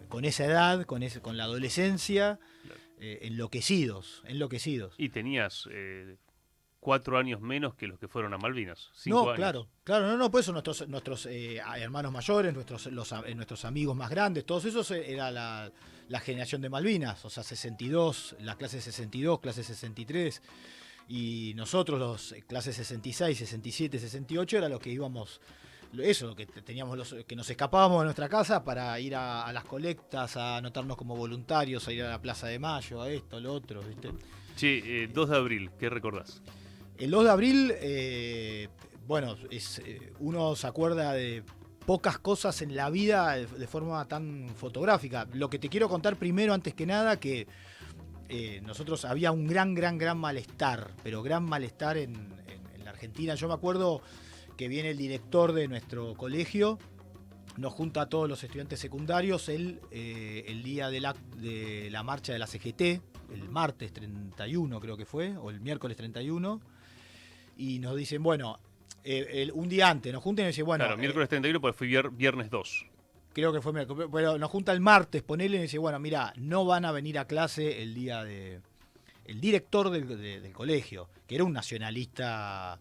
con esa edad, con la adolescencia, enloquecidos. Y tenías 4 años menos que los que fueron a Malvinas, 5 No, años. claro, no, por eso nuestros hermanos mayores, nuestros amigos más grandes, todos esos era la generación de Malvinas, o sea, 62, la clase 62, clase 63, y nosotros los clases 66, 67, 68 era los que íbamos, eso, que teníamos que nos escapábamos de nuestra casa para ir a las colectas, a anotarnos como voluntarios, a ir a la Plaza de Mayo, a esto, a lo otro, ¿viste? Che, 2 de abril, ¿qué recordás? El 2 de abril, bueno, uno se acuerda de pocas cosas en la vida de forma tan fotográfica. Lo que te quiero contar primero, antes que nada, que nosotros había un gran malestar, pero gran malestar en la Argentina. Yo me acuerdo que viene el director de nuestro colegio, nos junta a todos los estudiantes secundarios el día de la marcha de la CGT, el martes 31 creo que fue, o el miércoles 31, y nos dicen, bueno, un día antes nos juntan y nos dicen, bueno... Claro, miércoles 31 porque fue viernes 2. Creo que fue miércoles, pero nos junta el martes, ponele y dice, bueno, mira, no van a venir a clase el día de... El director del colegio, que era un nacionalista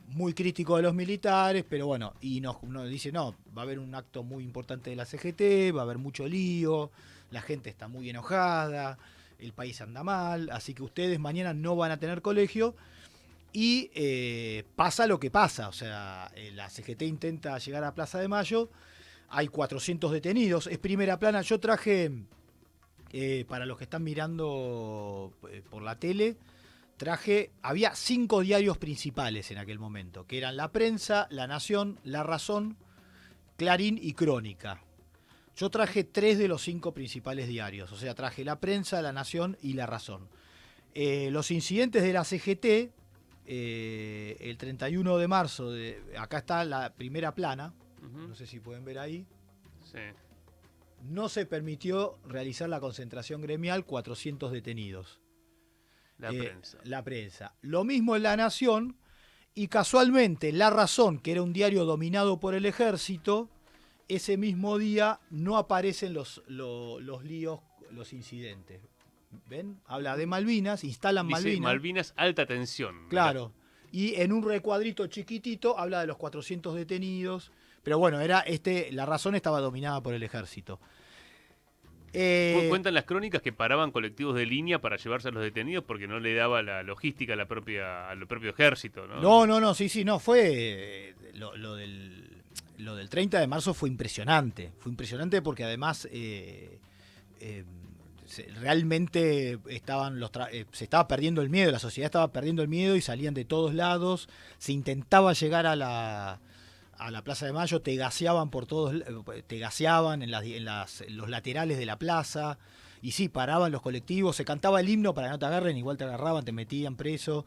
muy crítico de los militares, pero bueno, y nos dice, no, va a haber un acto muy importante de la CGT, va a haber mucho lío, la gente está muy enojada, el país anda mal, así que ustedes mañana no van a tener colegio. Y pasa lo que pasa, o sea, la CGT intenta llegar a Plaza de Mayo, hay 400 detenidos, es primera plana. Yo traje, para los que están mirando por la tele, había 5 diarios principales en aquel momento, que eran La Prensa, La Nación, La Razón, Clarín y Crónica. Yo traje 3 de los 5 principales diarios, o sea, traje La Prensa, La Nación y La Razón. Los incidentes de la CGT, el 31 de marzo, acá está la primera plana, no sé si pueden ver ahí. Sí. No se permitió realizar la concentración gremial, 400 detenidos. La prensa. Lo mismo en La Nación, y casualmente La Razón, que era un diario dominado por el ejército, ese mismo día no aparecen los líos, los incidentes. ¿Ven? Habla de Malvinas, instalan Dice Malvinas. Malvinas, alta tensión. Claro. Y en un recuadrito chiquitito habla de los 400 detenidos. Pero bueno, La Razón estaba dominada por el ejército. Cuentan las crónicas que paraban colectivos de línea para llevarse a los detenidos porque no le daba la logística al propio ejército, ¿no? No, sí, no, fue lo del 30 de marzo fue impresionante. Fue impresionante porque además realmente se estaba perdiendo el miedo, la sociedad estaba perdiendo el miedo y salían de todos lados. Se intentaba llegar a la Plaza de Mayo, te gaseaban en los laterales de la plaza, y sí, paraban los colectivos, se cantaba el himno para que no te agarren, igual te agarraban, te metían preso,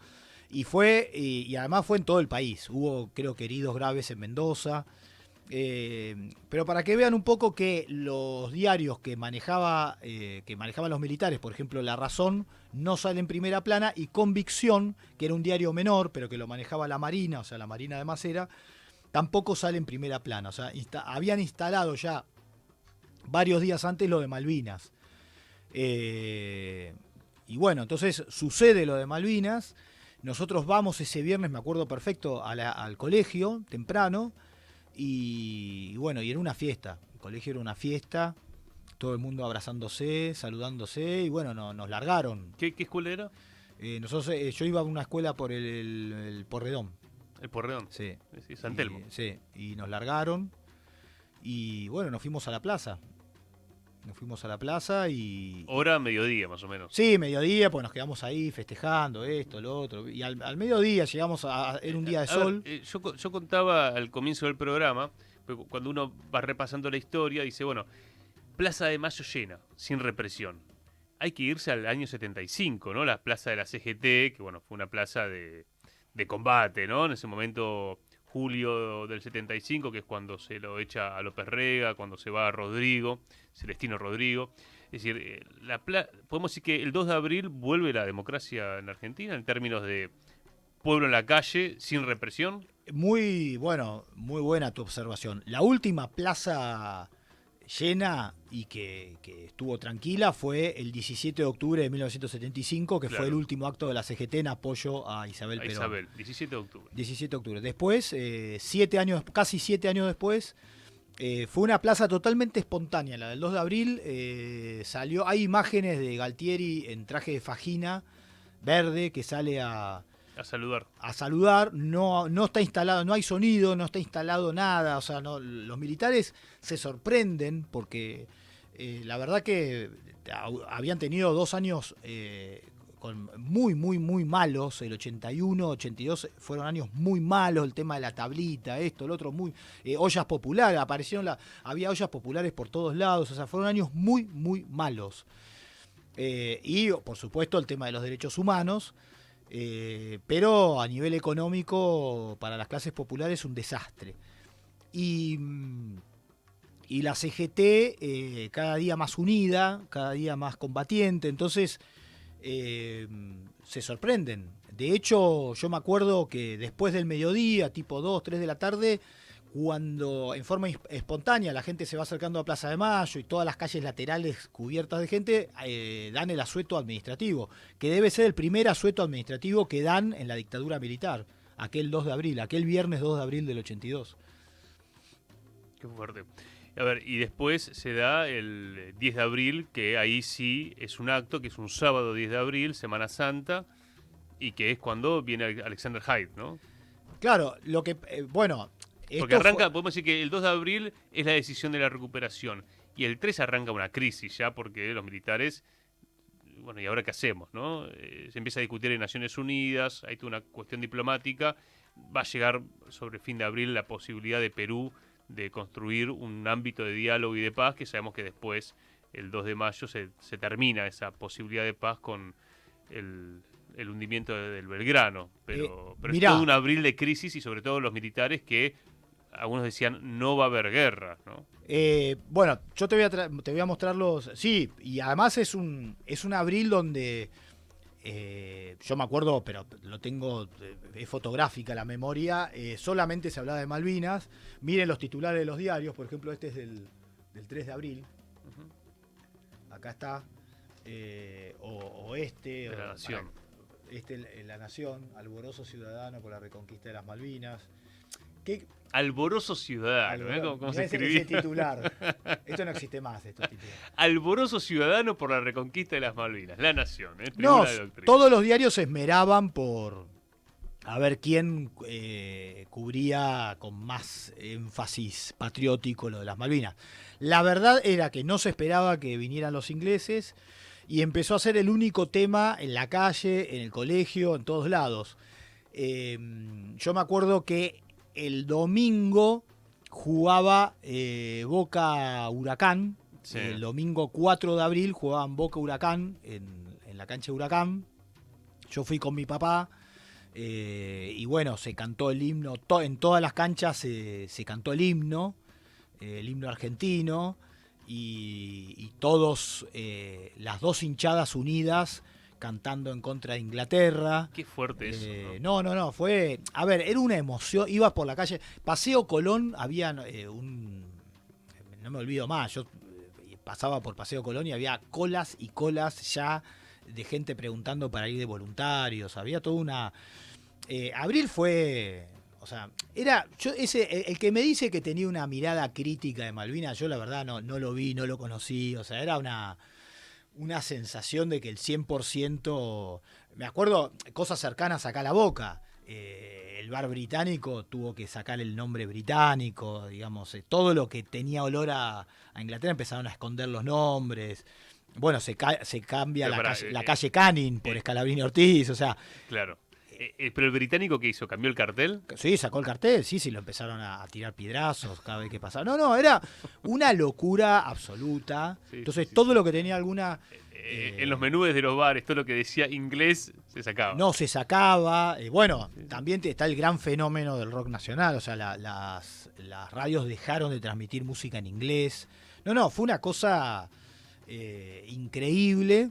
y además fue en todo el país. Hubo, creo que, heridos graves en Mendoza, pero para que vean un poco que los diarios que manejaban los militares, por ejemplo La Razón, no sale en primera plana, y Convicción, que era un diario menor, pero que lo manejaba la Marina, o sea, la Marina de Masera, tampoco sale en primera plana. O sea, habían instalado ya varios días antes lo de Malvinas. Y bueno, entonces sucede lo de Malvinas. Nosotros vamos ese viernes, me acuerdo perfecto, al colegio, temprano. Y bueno, y era una fiesta. El colegio era una fiesta. Todo el mundo abrazándose, saludándose. Y bueno, nos largaron. ¿Qué escuela era? Yo iba a una escuela por el Porredón. El Porredón. Sí. San Telmo. Sí, y nos largaron. Y bueno, nos fuimos a la plaza. Y... Hora mediodía, más o menos. Sí, mediodía, pues nos quedamos ahí festejando esto, lo otro. Y al mediodía llegamos era un día de sol. Yo contaba al comienzo del programa, cuando uno va repasando la historia, dice, bueno, Plaza de Mayo llena, sin represión. Hay que irse al año 75, ¿no? La plaza de la CGT, que bueno, fue una plaza de combate, ¿no? En ese momento, julio del 75, que es cuando se lo echa a López Rega, cuando se va a Rodrigo, Celestino Rodrigo. Es decir, podemos decir que el 2 de abril vuelve la democracia en Argentina en términos de pueblo en la calle, sin represión. Muy buena tu observación. La última plaza llena y que estuvo tranquila fue el 17 de octubre de 1975, que fue el último acto de la CGT en apoyo a Isabel Perón. Isabel, 17 de octubre. 17 de octubre. Después, casi 7 años después, fue una plaza totalmente espontánea, la del 2 de abril. Hay imágenes de Galtieri en traje de fajina verde que sale a saludar. No está instalado, no hay sonido, no está instalado nada. O sea, los militares se sorprenden porque la verdad que habían tenido 2 años muy, muy, muy malos. El 81, 82 fueron años muy malos. El tema de la tablita, esto, el otro, muy ollas populares. Había ollas populares por todos lados. O sea, fueron años muy, muy malos. Y, por supuesto, el tema de los derechos humanos. Pero a nivel económico, para las clases populares, un desastre. Y la CGT cada día más unida, cada día más combatiente. Entonces, se sorprenden. De hecho, yo me acuerdo que después del mediodía, tipo 2, 3 de la tarde, cuando en forma espontánea la gente se va acercando a Plaza de Mayo y todas las calles laterales cubiertas de gente, dan el asueto administrativo, que debe ser el primer asueto administrativo que dan en la dictadura militar, aquel 2 de abril, aquel viernes 2 de abril del 82. Qué fuerte. A ver, y después se da el 10 de abril, que ahí sí es un acto, que es un sábado 10 de abril, Semana Santa, y que es cuando viene Alexander Hyde, ¿no? Claro, porque arranca, podemos decir que el 2 de abril es la decisión de la recuperación, y el 3 arranca una crisis ya, porque los militares, bueno, ¿y ahora qué hacemos, no? Se empieza a discutir en Naciones Unidas, hay toda una cuestión diplomática, va a llegar sobre fin de abril la posibilidad de Perú de construir un ámbito de diálogo y de paz, que sabemos que después, el 2 de mayo, se termina esa posibilidad de paz con el hundimiento del Belgrano. Pero es todo un abril de crisis, y sobre todo los militares que algunos decían no va a haber guerra, ¿no? Yo te voy a mostrar los... Sí, y además es un abril donde... yo me acuerdo, pero lo tengo, es fotográfica la memoria, solamente se hablaba de Malvinas. Miren los titulares de los diarios, por ejemplo, este es del 3 de abril. Acá está. De la Nación. La Nación, alborozo ciudadano por la reconquista de las Malvinas. Alborozo ciudadano, ¿cómo se escribía? Ese titular. Esto no existe más, estos titulares. Alborozo ciudadano por la reconquista de las Malvinas, La Nación. No, todos los diarios se esmeraban por a ver quién cubría con más énfasis patriótico lo de las Malvinas. La verdad era que no se esperaba que vinieran los ingleses y empezó a ser el único tema en la calle, en el colegio, en todos lados. Yo me acuerdo que el domingo jugaba Boca Huracán. Sí. El domingo 4 de abril jugaban Boca Huracán en la cancha de Huracán. Yo fui con mi papá y bueno, se cantó el himno. En todas las canchas se cantó el himno argentino y todos, las dos hinchadas unidas cantando en contra de Inglaterra. Qué fuerte eso, ¿no? Fue... A ver, era una emoción. Ibas por la calle. Paseo Colón, había no me olvido más, yo pasaba por Paseo Colón y había colas y colas ya de gente preguntando para ir de voluntarios. Había toda una... abril fue... O sea, el que me dice que tenía una mirada crítica de Malvinas, yo la verdad no lo vi, no lo conocí. O sea, era una sensación de que el 100%... Me acuerdo cosas cercanas acá a la Boca. El bar británico tuvo que sacar el nombre británico, digamos. Todo lo que tenía olor a Inglaterra empezaron a esconder los nombres. Bueno, se cambia la calle Canning por Scalabrini Ortiz, o sea... Claro. ¿Pero el británico qué hizo? ¿Cambió el cartel? Sí, sacó el cartel, sí, lo empezaron a tirar piedrazos cada vez que pasaba. No, era una locura absoluta. Sí, entonces, todo lo que tenía alguna... en los menús de los bares, todo lo que decía inglés se sacaba. No, se sacaba. También está el gran fenómeno del rock nacional. O sea, las radios dejaron de transmitir música en inglés. Fue una cosa increíble.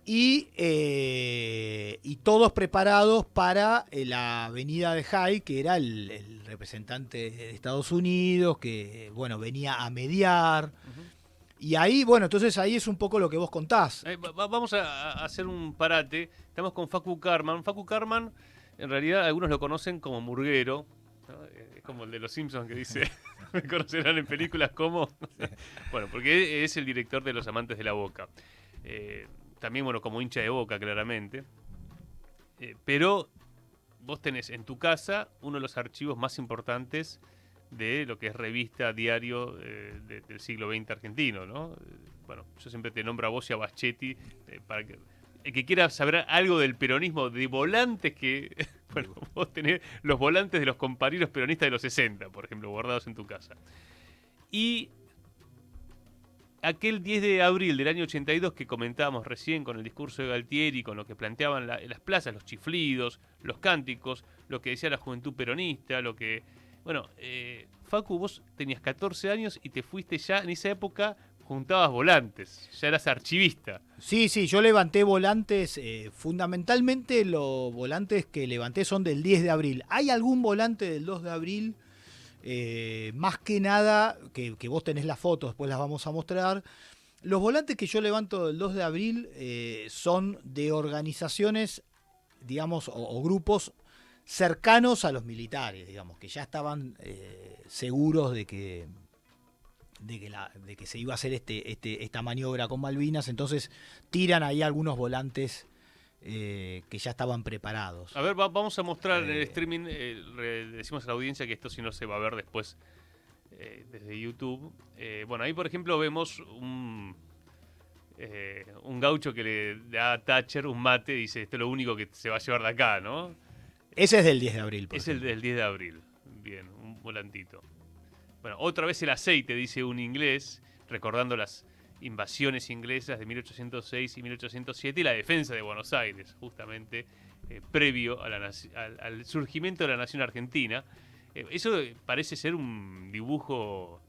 y todos preparados para la venida de Hay, que era el representante de Estados Unidos, que bueno, venía a mediar. Ujú. Y ahí, bueno, entonces ahí es un poco lo que vos contás. Vamos a hacer un parate. Estamos con Facu Karman. Facu Karman, en realidad algunos lo conocen como Murguero, ¿no? Es como el de los Simpsons que dice, me conocerán en películas como... Bueno, porque es el director de Los Amantes de la Boca. También, bueno, como hincha de Boca, claramente. Pero vos tenés en tu casa uno de los archivos más importantes de lo que es revista, diario del siglo XX argentino, ¿no? Bueno, yo siempre te nombro a vos y a Baschetti para que el que quiera saber algo del peronismo, de volantes que... Bueno, vos tenés los volantes de los compañeros peronistas de los 60, por ejemplo, guardados en tu casa. Y aquel 10 de abril del año 82 que comentábamos recién con el discurso de Galtieri, con lo que planteaban en las plazas, los chiflidos, los cánticos, lo que decía la juventud peronista, lo que... Bueno, Facu, vos tenías 14 años y te fuiste ya, en esa época juntabas volantes, ya eras archivista. Sí, yo levanté volantes, fundamentalmente los volantes que levanté son del 10 de abril. ¿Hay algún volante del 2 de abril? Más que nada, que vos tenés las fotos, después las vamos a mostrar. Los volantes que yo levanto del 2 de abril son de organizaciones, digamos, o grupos cercanos a los militares, digamos, que ya estaban seguros de que se iba a hacer esta maniobra con Malvinas, entonces tiran ahí algunos volantes que ya estaban preparados. A ver, vamos a mostrar en el streaming, decimos a la audiencia que esto sí no se va a ver después desde YouTube. Bueno, ahí por ejemplo vemos un gaucho que le da a Thatcher un mate y dice, esto es lo único que se va a llevar de acá, ¿no? Ese es del 10 de abril. Es el del 10 de abril, bien, un volantito. Bueno, otra vez el aceite, dice un inglés, recordando las invasiones inglesas de 1806 y 1807 y la defensa de Buenos Aires, justamente previo a al surgimiento de la nación argentina. Eso parece ser un dibujo,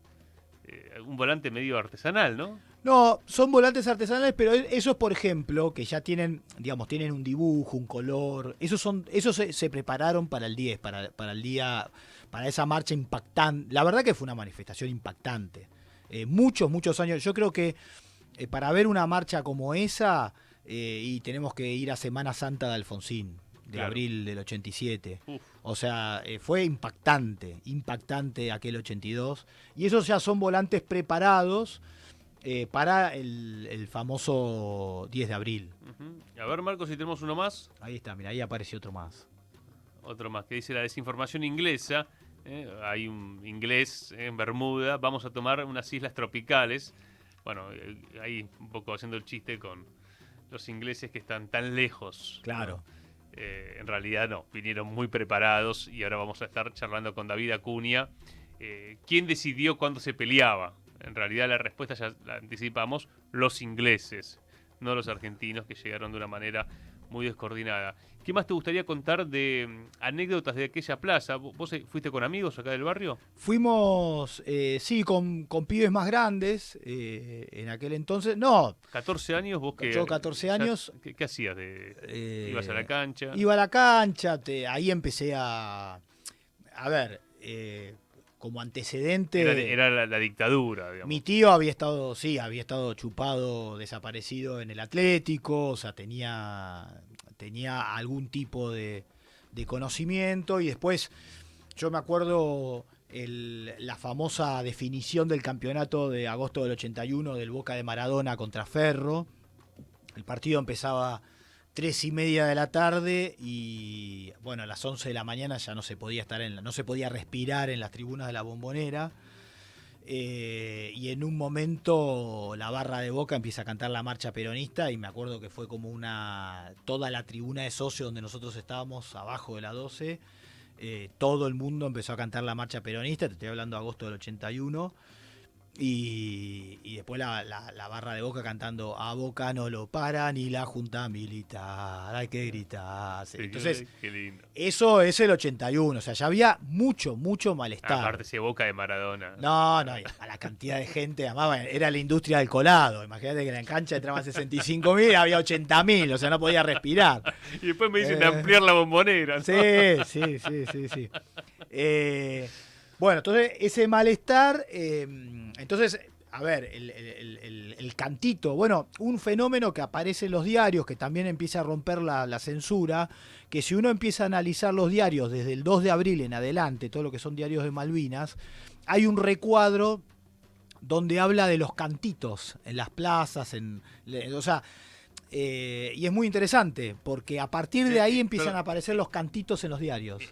un volante medio artesanal, ¿no? No, son volantes artesanales, pero esos, por ejemplo, que ya tienen, digamos, tienen un dibujo, un color, esos se prepararon para el 10, para el día, para esa marcha impactante. La verdad que fue una manifestación impactante. Muchos años. Yo creo que para ver una marcha como esa, y tenemos que ir a Semana Santa de Alfonsín, de Claro. abril del 87. Uf. O sea, fue impactante aquel 82. Y esos ya son volantes preparados para el famoso 10 de abril. Uh-huh. A ver, Marcos, si tenemos uno más. Ahí está, mira, ahí apareció otro más. Otro más, que dice la desinformación inglesa. Hay un inglés en Bermuda. Vamos a tomar unas islas tropicales. Bueno, ahí un poco haciendo el chiste con los ingleses que están tan lejos. Claro. ¿No? En realidad no, vinieron muy preparados y ahora vamos a estar charlando con David Acuña. ¿Quién decidió cuándo se peleaba? En realidad la respuesta ya la anticipamos, los ingleses, no los argentinos que llegaron de una manera muy descoordinada. ¿Qué más te gustaría contar de anécdotas de aquella plaza? ¿Vos fuiste con amigos acá del barrio? Fuimos, sí, con pibes más grandes en aquel entonces. No, 14 años, vos que... yo 14 años. ¿Qué hacías? ¿Ibas a la cancha? Iba a la cancha, ahí empecé a ver, como antecedente... Era la dictadura, digamos. Mi tío había estado chupado, desaparecido en el Atlético, o sea, tenía algún tipo de conocimiento, y después yo me acuerdo la famosa definición del campeonato de agosto del 81 del Boca de Maradona contra Ferro. El partido empezaba 3:30 de la tarde y bueno, a las 11 de la mañana ya no se podía no se podía respirar en las tribunas de la Bombonera. Y en un momento la barra de Boca empieza a cantar la marcha peronista y me acuerdo que fue como toda la tribuna de socios donde nosotros estábamos abajo de la 12, todo el mundo empezó a cantar la marcha peronista. Te estoy hablando de agosto del 81. Y después la barra de Boca cantando "A Boca no lo para ni la Junta Militar, hay que gritar". Entonces, qué lindo. eso es el 81, o sea, ya había mucho malestar. Aparte se Boca de Maradona. No, a la cantidad de gente, además era la industria del colado. Imagínate que en la cancha entraban 65.000, había 80.000, o sea, no podía respirar. Y después me dicen de ampliar la Bombonera, ¿no? Sí. Bueno, entonces ese malestar, entonces, a ver, el cantito, bueno, un fenómeno que aparece en los diarios, que también empieza a romper la censura, que si uno empieza a analizar los diarios desde el 2 de abril en adelante, todo lo que son diarios de Malvinas, hay un recuadro donde habla de los cantitos en las plazas, o sea, y es muy interesante, porque a partir de ahí empiezan a aparecer los cantitos en los diarios.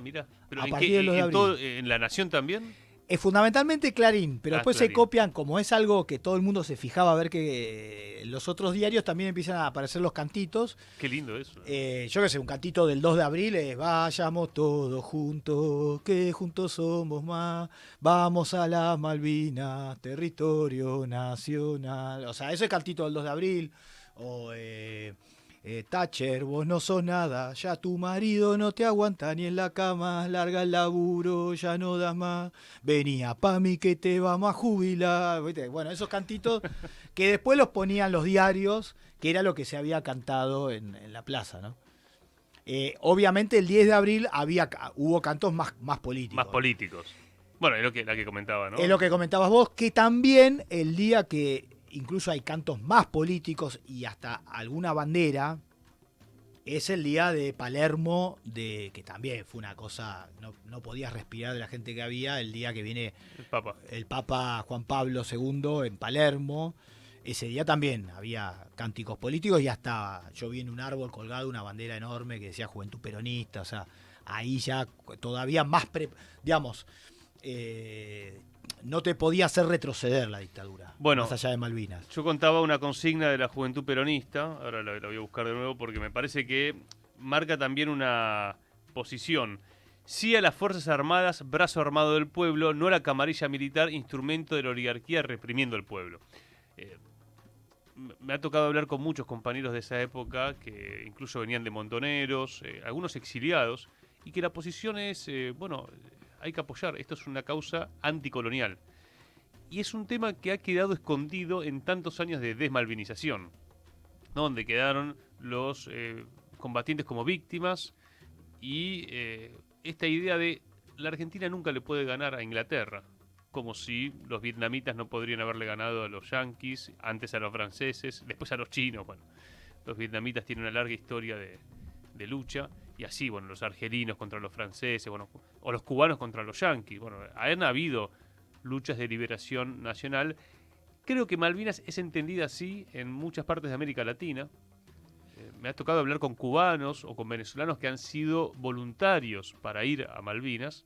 Mirá. ¿Pero A en partir qué? de los de abril. ¿En La Nación también? Fundamentalmente Clarín, pero después Clarín. se copian, como es algo que todo el mundo se fijaba a ver que los otros diarios también empiezan a aparecer los cantitos. Qué lindo eso. Yo qué sé, un cantito del 2 de abril es "Vayamos todos juntos, que juntos somos más, vamos a las Malvinas, territorio nacional". O sea, ese cantito del 2 de abril. O "Thatcher, vos no sos nada, ya tu marido no te aguanta ni en la cama, larga el laburo, ya no das más, venía pa' mí que te vamos a jubilar". ¿Viste? Bueno, esos cantitos que después los ponían los diarios, que era lo que se había cantado en la plaza, ¿no? Obviamente el 10 de abril hubo cantos más políticos. Más políticos. Bueno, es la que comentaba, ¿no? Es lo que comentabas vos, que también el día que incluso hay cantos más políticos y hasta alguna bandera, es el día de Palermo, que también fue una cosa, no podías respirar de la gente que había, el día que viene el Papa Juan Pablo II en Palermo. Ese día también había cánticos políticos y hasta yo vi en un árbol colgado una bandera enorme que decía Juventud Peronista, o sea, ahí ya todavía más, digamos, no te podía hacer retroceder la dictadura, bueno, más allá de Malvinas. Yo contaba una consigna de la Juventud Peronista, ahora la voy a buscar de nuevo porque me parece que marca también una posición. Sí a las Fuerzas Armadas, brazo armado del pueblo, no a la camarilla militar, instrumento de la oligarquía reprimiendo al pueblo. Me ha tocado hablar con muchos compañeros de esa época que incluso venían de montoneros, algunos exiliados, y que la posición es, hay que apoyar, esto es una causa anticolonial. Y es un tema que ha quedado escondido en tantos años de desmalvinización, ¿no? Donde quedaron los combatientes como víctimas y esta idea de la Argentina nunca le puede ganar a Inglaterra, como si los vietnamitas no podrían haberle ganado a los yanquis, antes a los franceses, después a los chinos. Bueno, los vietnamitas tienen una larga historia de lucha, y así, bueno, los argelinos contra los franceses, bueno, o los cubanos contra los yanquis. Bueno, han habido luchas de liberación nacional. Creo que Malvinas es entendida así en muchas partes de América Latina. Me ha tocado hablar con cubanos o con venezolanos que han sido voluntarios para ir a Malvinas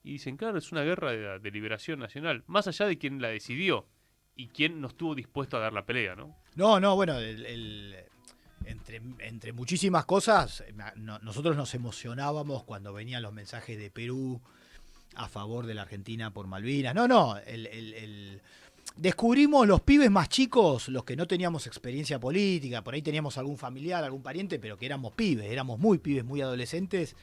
y dicen, claro, es una guerra de liberación nacional, más allá de quien la decidió y quien no estuvo dispuesto a dar la pelea, ¿no? No, bueno, entre muchísimas cosas, nosotros nos emocionábamos cuando venían los mensajes de Perú a favor de la Argentina por Malvinas. Descubrimos los pibes más chicos, los que no teníamos experiencia política, por ahí teníamos algún familiar, algún pariente, pero que éramos pibes, éramos muy pibes, muy adolescentes.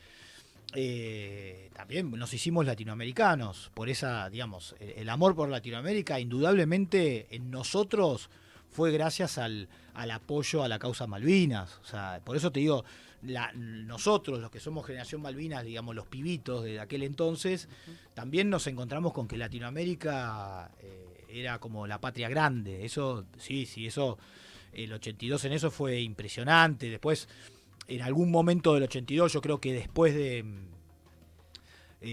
También nos hicimos latinoamericanos, por esa, digamos, el amor por Latinoamérica indudablemente en nosotros fue gracias al apoyo a la causa Malvinas. O sea, por eso te digo, nosotros, los que somos generación Malvinas, digamos, los pibitos de aquel entonces, también nos encontramos con que Latinoamérica era como la patria grande. Eso, sí, eso, el 82 en eso fue impresionante. Después, en algún momento del 82, yo creo que después de...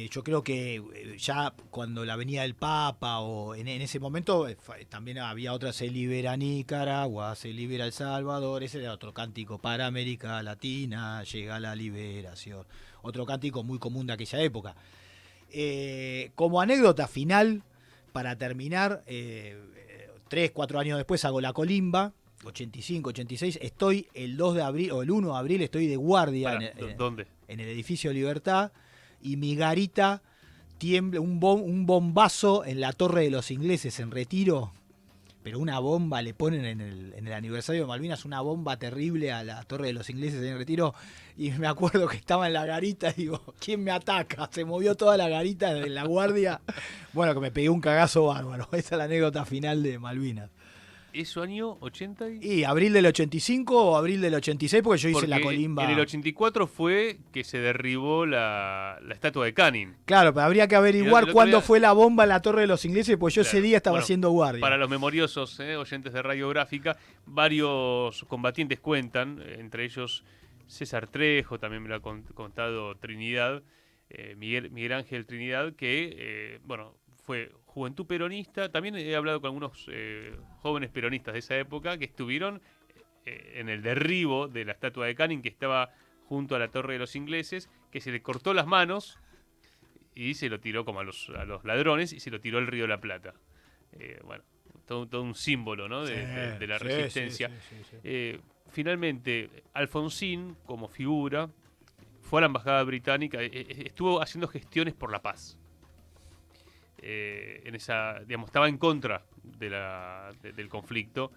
yo creo que ya cuando la venida del Papa o en ese momento también había otra, se libera Nicaragua, se libera El Salvador, ese era otro cántico para América Latina, llega la liberación, otro cántico muy común de aquella época. Como anécdota final, para terminar, 3-4 años después hago la colimba, 85, 86, estoy el 2 de abril o el 1 de abril, estoy de guardia ¿Dónde? en el edificio Libertad. Y mi garita tiembla, un bombazo en la Torre de los Ingleses en Retiro. Pero una bomba le ponen en el aniversario de Malvinas, una bomba terrible a la Torre de los Ingleses en Retiro. Y me acuerdo que estaba en la garita y digo, ¿quién me ataca? Se movió toda la garita de la guardia. Bueno, que me pegué un cagazo bárbaro. Esa es la anécdota final de Malvinas. ¿Eso año 80? Y abril del 85 o abril del 86, porque yo hice la colimba. En el 84 fue que se derribó la estatua de Canning. Claro, pero habría que averiguar cuándo fue la bomba en la Torre de los Ingleses, pues yo ese día estaba haciendo guardia. Para los memoriosos oyentes de Radiográfica, varios combatientes cuentan, entre ellos César Trejo, también me lo ha contado Trinidad, Miguel Ángel Trinidad, que, fue Juventud Peronista. También he hablado con algunos jóvenes peronistas de esa época que estuvieron en el derribo de la estatua de Canning, que estaba junto a la Torre de los Ingleses, que se le cortó las manos y se lo tiró como a los ladrones y se lo tiró al Río de la Plata. Todo un símbolo, ¿no? de la resistencia. Sí. Finalmente, Alfonsín, como figura, fue a la embajada británica, estuvo haciendo gestiones por la paz. Estaba en contra del conflicto.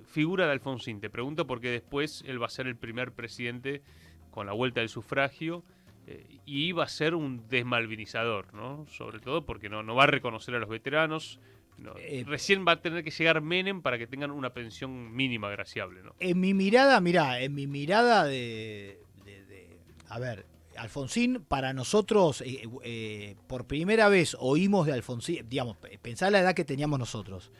Figura de Alfonsín, te pregunto, porque después él va a ser el primer presidente con la vuelta del sufragio y va a ser un desmalvinizador, ¿no? Sobre todo porque no va a reconocer a los veteranos. Recién va a tener que llegar Menem para que tengan una pensión mínima agraciable, ¿no? En mi mirada, a ver, Alfonsín, para nosotros, por primera vez oímos de Alfonsín, digamos, pensá la edad que teníamos nosotros.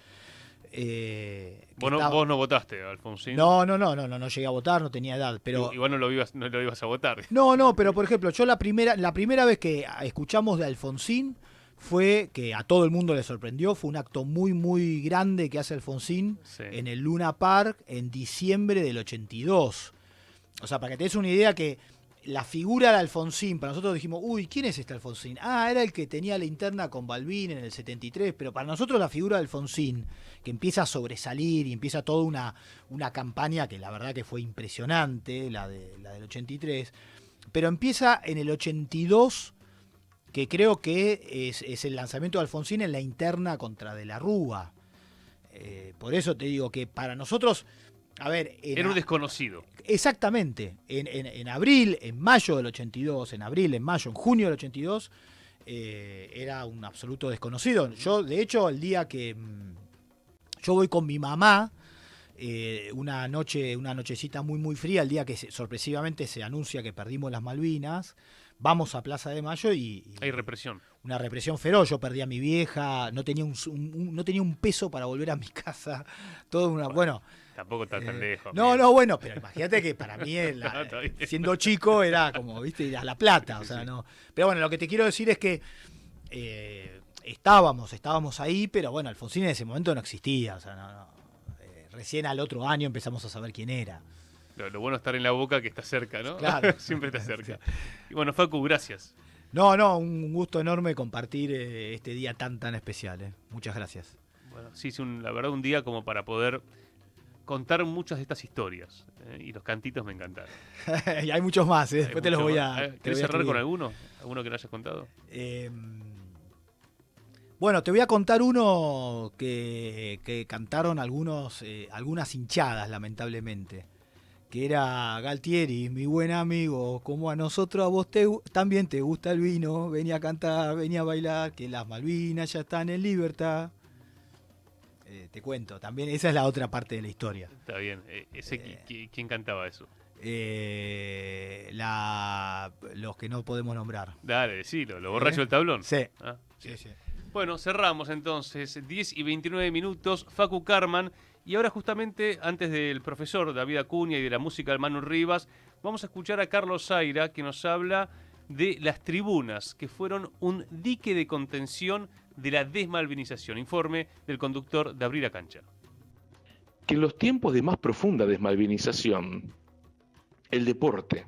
Vos no votaste, Alfonsín. No llegué a votar, no tenía edad, pero igual no lo ibas a votar. No, pero por ejemplo, yo la primera vez que escuchamos de Alfonsín fue que a todo el mundo le sorprendió, fue un acto muy, muy grande que hace Alfonsín en el Luna Park en diciembre del 82. O sea, para que te des una idea que la figura de Alfonsín, para nosotros dijimos, uy, ¿quién es este Alfonsín? Era el que tenía la interna con Balbín en el 73, pero para nosotros la figura de Alfonsín, que empieza a sobresalir y empieza toda una campaña que la verdad que fue impresionante, la del 83, pero empieza en el 82, que creo que es el lanzamiento de Alfonsín en la interna contra De la Rúa. Por eso te digo que para nosotros, a ver... Era un desconocido. Exactamente. En abril, en mayo del 82, en junio del 82, era un absoluto desconocido. Yo, de hecho, el día que yo voy con mi mamá, una nochecita muy, muy fría, el día que sorpresivamente se anuncia que perdimos las Malvinas, vamos a Plaza de Mayo y hay represión. Una represión feroz. Yo perdí a mi vieja, no tenía un peso para volver a mi casa. Bueno, tampoco tan lejos. Bueno, pero imagínate que para mí, siendo chico, era como, viste, ir a La Plata. O sea, no. Pero bueno, lo que te quiero decir es que estábamos ahí, pero bueno, Alfonsín en ese momento no existía. O sea, recién al otro año empezamos a saber quién era. Lo bueno es estar en la boca, que está cerca, ¿no? Claro. Siempre está cerca. Y bueno, Facu, gracias. Un gusto enorme compartir este día tan especial. Muchas gracias. Bueno, sí, es la verdad un día como para poder contar muchas de estas historias. Y los cantitos me encantaron. Y hay muchos más, después te los voy a... ¿Querés cerrar con alguno? ¿Alguno que no hayas contado? Bueno, te voy a contar uno que cantaron algunas hinchadas, lamentablemente. Que era Galtieri, mi buen amigo, como a nosotros, a vos también te gusta el vino, venía a cantar, venía a bailar, que las Malvinas ya están en libertad. Te cuento, también esa es la otra parte de la historia. Está bien, ¿quién cantaba eso? Los que no podemos nombrar. Dale, decilo, ¿los borrachos del tablón? Sí. Sí. Bueno, cerramos entonces, 10 y 29 minutos, Facu Karman. Y ahora justamente, antes del profesor David Acuña y de la música de Manu Rivas, vamos a escuchar a Carlos Zaira, que nos habla de las tribunas, que fueron un dique de contención de la desmalvinización. Informe del conductor de Abrir la Cancha. Que en los tiempos de más profunda desmalvinización, el deporte,